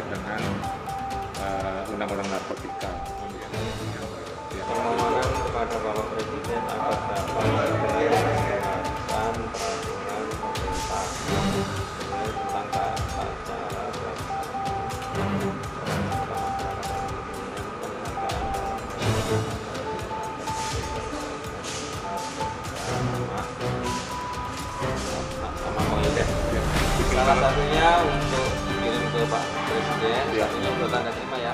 terkait dengan undang-undang narkotika. Permohonan kepada Bapak Presiden agar dapat menjelaskan peraturan pemerintah tentang tata cara salah satunya untuk dikirim ke Pak Presiden, satunya untuk tanda terima ya.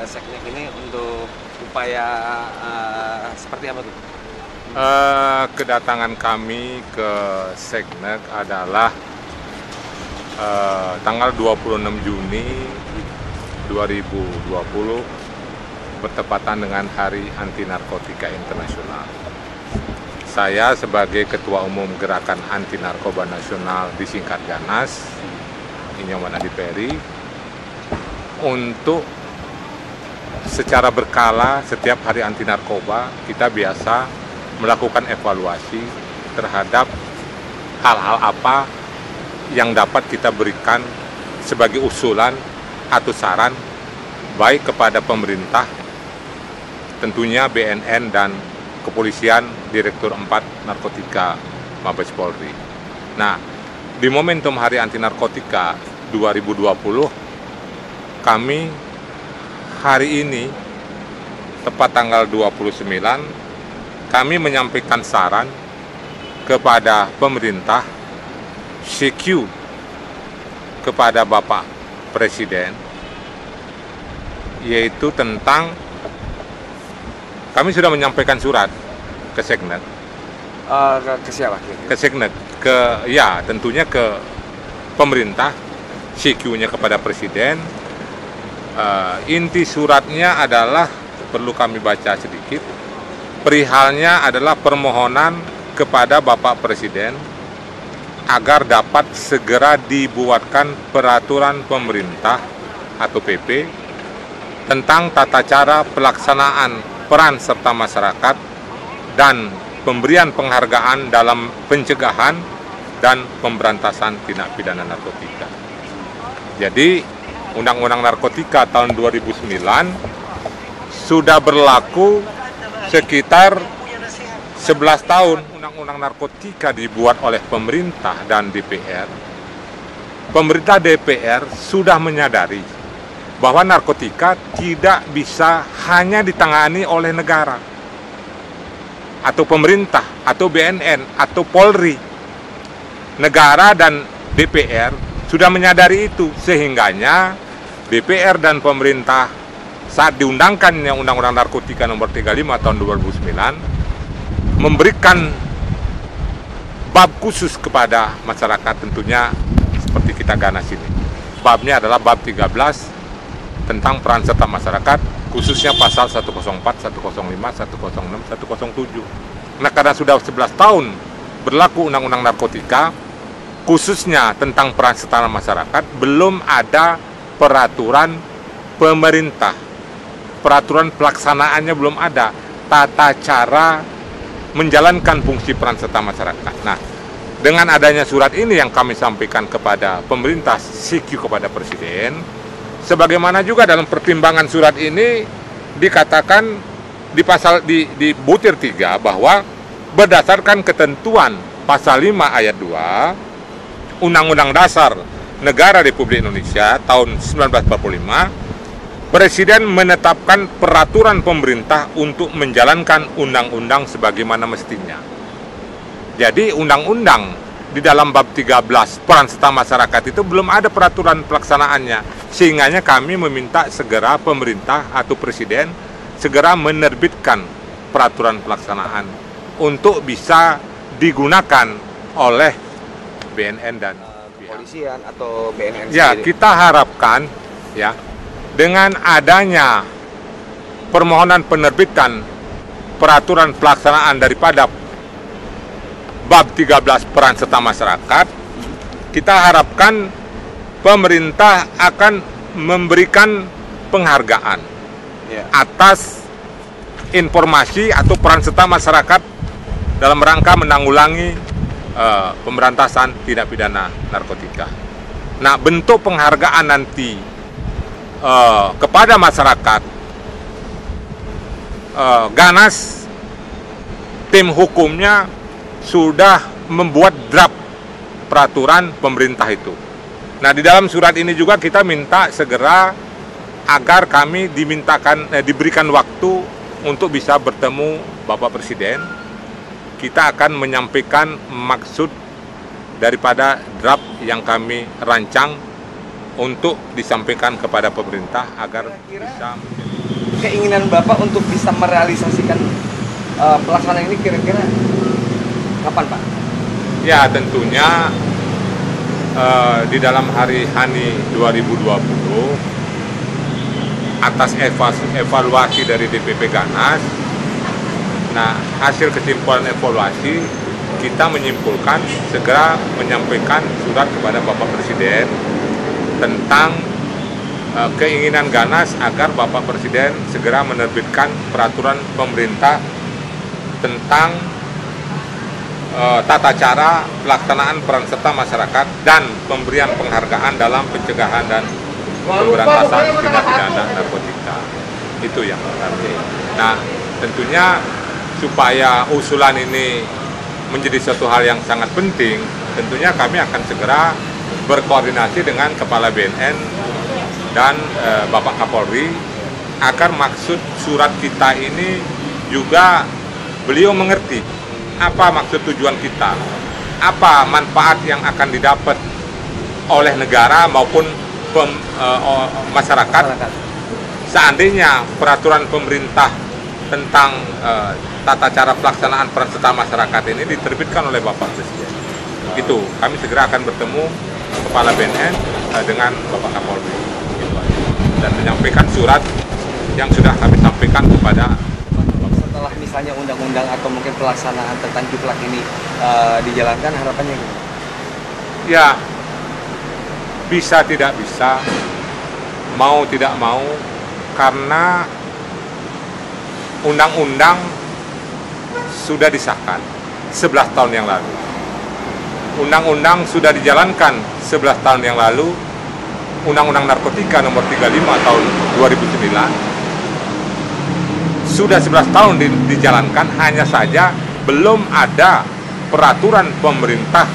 Seknek ini untuk upaya seperti apa tuh? Kedatangan kami ke Seknek adalah tanggal 26 Juni 2020 bertepatan dengan Hari Anti Narkotika Internasional. Saya sebagai Ketua Umum Gerakan Anti Narkoba Nasional disingkat GANAS, Inyoman Adi Peri, untuk secara berkala setiap hari anti narkoba kita biasa melakukan evaluasi terhadap hal-hal apa yang dapat kita berikan sebagai usulan atau saran baik kepada pemerintah, tentunya BNN dan Kepolisian Direktur 4 Narkotika Mabes Polri. Nah, di momentum Hari Anti Narkotika 2020 kami hari ini, tepat tanggal 29, kami menyampaikan saran kepada pemerintah, CQ kepada Bapak Presiden, yaitu tentang, kami sudah menyampaikan surat ke Seknek. Ke siapa? Ke Seknek, tentunya ke pemerintah, CQ-nya kepada Presiden. Inti suratnya adalah, perlu kami baca sedikit, perihalnya adalah permohonan kepada Bapak Presiden agar dapat segera dibuatkan peraturan pemerintah atau PP tentang tata cara pelaksanaan peran serta masyarakat dan pemberian penghargaan dalam pencegahan dan pemberantasan tindak pidana narkotika. Jadi Undang-Undang Narkotika tahun 2009 sudah berlaku sekitar 11 tahun. Undang-Undang Narkotika dibuat oleh pemerintah dan DPR. Pemerintah DPR sudah menyadari bahwa narkotika tidak bisa hanya ditangani oleh negara atau pemerintah atau BNN atau Polri. Negara dan DPR sudah menyadari itu, sehingganya DPR dan pemerintah saat diundangkannya Undang-Undang Narkotika nomor 35 tahun 2009 memberikan bab khusus kepada masyarakat, tentunya seperti kita GANAS ini. Babnya adalah bab 13 tentang peran serta masyarakat, khususnya pasal 104, 105, 106, 107. Nah, karena sudah 11 tahun berlaku Undang-Undang Narkotika, khususnya tentang peran serta masyarakat, belum ada peraturan pemerintah. Peraturan pelaksanaannya belum ada. Tata cara menjalankan fungsi peran serta masyarakat. Nah, dengan adanya surat ini yang kami sampaikan kepada pemerintah, CQ kepada Presiden, sebagaimana juga dalam pertimbangan surat ini dikatakan di pasal di butir 3 bahwa berdasarkan ketentuan pasal 5 ayat 2 Undang-Undang Dasar Negara Republik Indonesia tahun 1945, Presiden menetapkan peraturan pemerintah untuk menjalankan undang-undang sebagaimana mestinya. Jadi undang-undang di dalam bab 13 peran serta masyarakat itu belum ada peraturan pelaksanaannya, sehingga kami meminta segera pemerintah atau Presiden segera menerbitkan peraturan pelaksanaan untuk bisa digunakan oleh BNN dan kepolisian atau BNN ya, sendiri. Kita harapkan ya, dengan adanya permohonan penerbitan peraturan pelaksanaan daripada bab 13 peran serta masyarakat, kita harapkan pemerintah akan memberikan penghargaan atas informasi atau peran serta masyarakat dalam rangka menanggulangi pemberantasan tindak pidana narkotika. Nah, bentuk penghargaan nanti kepada masyarakat, Ganas, tim hukumnya sudah membuat draft peraturan pemerintah itu. Nah, di dalam surat ini juga kita minta segera agar kami diberikan waktu untuk bisa bertemu Bapak Presiden. Kita akan menyampaikan maksud daripada draft yang kami rancang untuk disampaikan kepada pemerintah agar bisa. Keinginan Bapak untuk bisa merealisasikan pelaksanaan ini kira-kira kapan, Pak? Ya, tentunya di dalam hari HANI 2020 atas evaluasi dari DPP Ganas. Nah, hasil kesimpulan evaluasi kita menyimpulkan segera menyampaikan surat kepada Bapak Presiden tentang keinginan Ganas agar Bapak Presiden segera menerbitkan peraturan pemerintah tentang tata cara pelaksanaan peran serta masyarakat dan pemberian penghargaan dalam pencegahan dan pemberantasan tindak pidana narkotika. Itu yang nanti. Nah, tentunya supaya usulan ini menjadi suatu hal yang sangat penting, tentunya kami akan segera berkoordinasi dengan Kepala BNN dan Bapak Kapolri agar maksud surat kita ini juga beliau mengerti apa maksud tujuan kita, apa manfaat yang akan didapat oleh negara maupun masyarakat seandainya peraturan pemerintah tentang tata cara pelaksanaan peran serta masyarakat ini diterbitkan oleh Bapak Presiden. Itu kami segera akan bertemu Kepala BNN dengan Bapak Kapolri dan menyampaikan surat yang sudah kami sampaikan kepada. Setelah misalnya undang-undang atau mungkin pelaksanaan tentang juklak ini dijalankan, harapannya gimana? Ya, bisa tidak bisa, mau tidak mau, karena undang-undang sudah disahkan 11 tahun yang lalu. Undang-undang sudah dijalankan 11 tahun yang lalu, Undang-Undang Narkotika nomor 35 tahun 2009. Sudah 11 tahun dijalankan, hanya saja belum ada peraturan pemerintah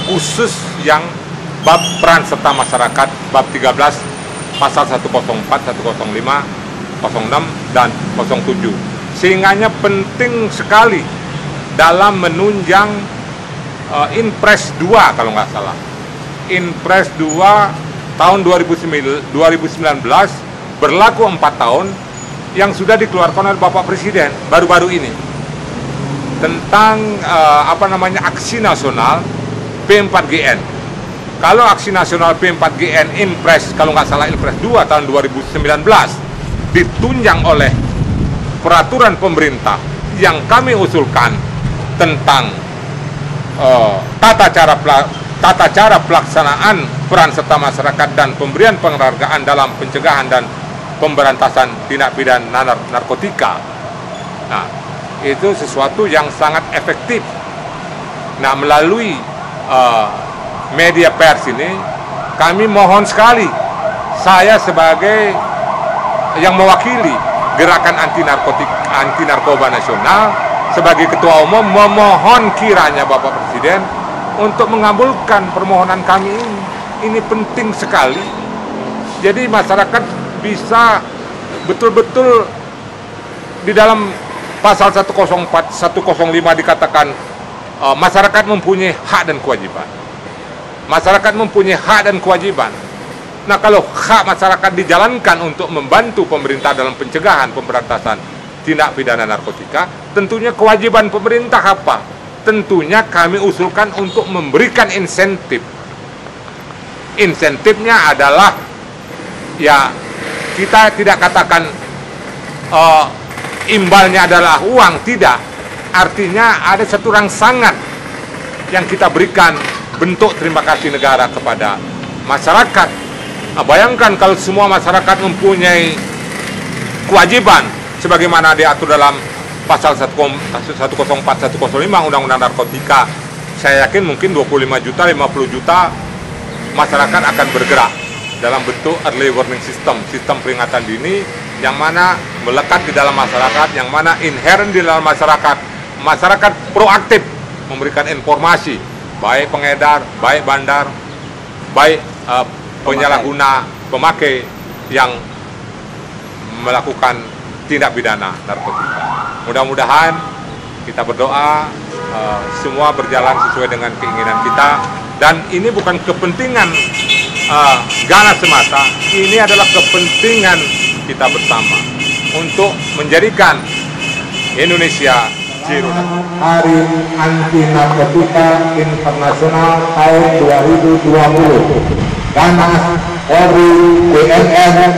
khusus yang bab peran serta masyarakat, bab 13, pasal 104, 105, 06, dan 07. Sehingganya penting sekali dalam menunjang Inpres 2 kalau nggak salah. Inpres 2 tahun 2019 berlaku 4 tahun yang sudah dikeluarkan oleh Bapak Presiden baru-baru ini tentang aksi nasional P4GN. Kalau aksi nasional P4GN Inpres kalau nggak salah Inpres 2 tahun 2019 ditunjang oleh peraturan pemerintah yang kami usulkan tentang tata cara pelaksanaan peran serta masyarakat dan pemberian penghargaan dalam pencegahan dan pemberantasan tindak pidana narkotika. Nah, itu sesuatu yang sangat efektif. Nah, melalui media pers ini, kami mohon sekali, saya sebagai yang mewakili Gerakan Anti Narkoba Nasional, sebagai Ketua Umum, memohon kiranya Bapak Presiden untuk mengabulkan permohonan kami ini. Ini penting sekali. Jadi masyarakat bisa betul-betul di dalam pasal 104, 105 dikatakan masyarakat mempunyai hak dan kewajiban. Masyarakat mempunyai hak dan kewajiban. Nah, kalau hak masyarakat dijalankan untuk membantu pemerintah dalam pencegahan pemberantasan tindak pidana narkotika, tentunya kewajiban pemerintah apa? Tentunya kami usulkan untuk memberikan insentif. Insentifnya adalah, ya, kita tidak katakan imbalnya adalah uang, tidak. Artinya ada satu rangsangan yang kita berikan bentuk terima kasih negara kepada masyarakat. Nah, bayangkan kalau semua masyarakat mempunyai kewajiban sebagaimana diatur dalam pasal 104, 105 Undang-Undang Narkotika, saya yakin mungkin 25 juta, 50 juta masyarakat akan bergerak dalam bentuk early warning system, sistem peringatan dini yang mana melekat di dalam masyarakat, yang mana inherent di dalam masyarakat. Masyarakat proaktif memberikan informasi, baik pengedar, baik bandar, baik penyalahguna, pemakai yang melakukan tindak pidana narkotika. Mudah-mudahan kita berdoa semua berjalan sesuai dengan keinginan kita, dan ini bukan kepentingan ganas semata, ini adalah kepentingan kita bersama untuk menjadikan Indonesia zero. Hari Anti Narkotika Internasional tahun 2020. Ganas Polri BNN.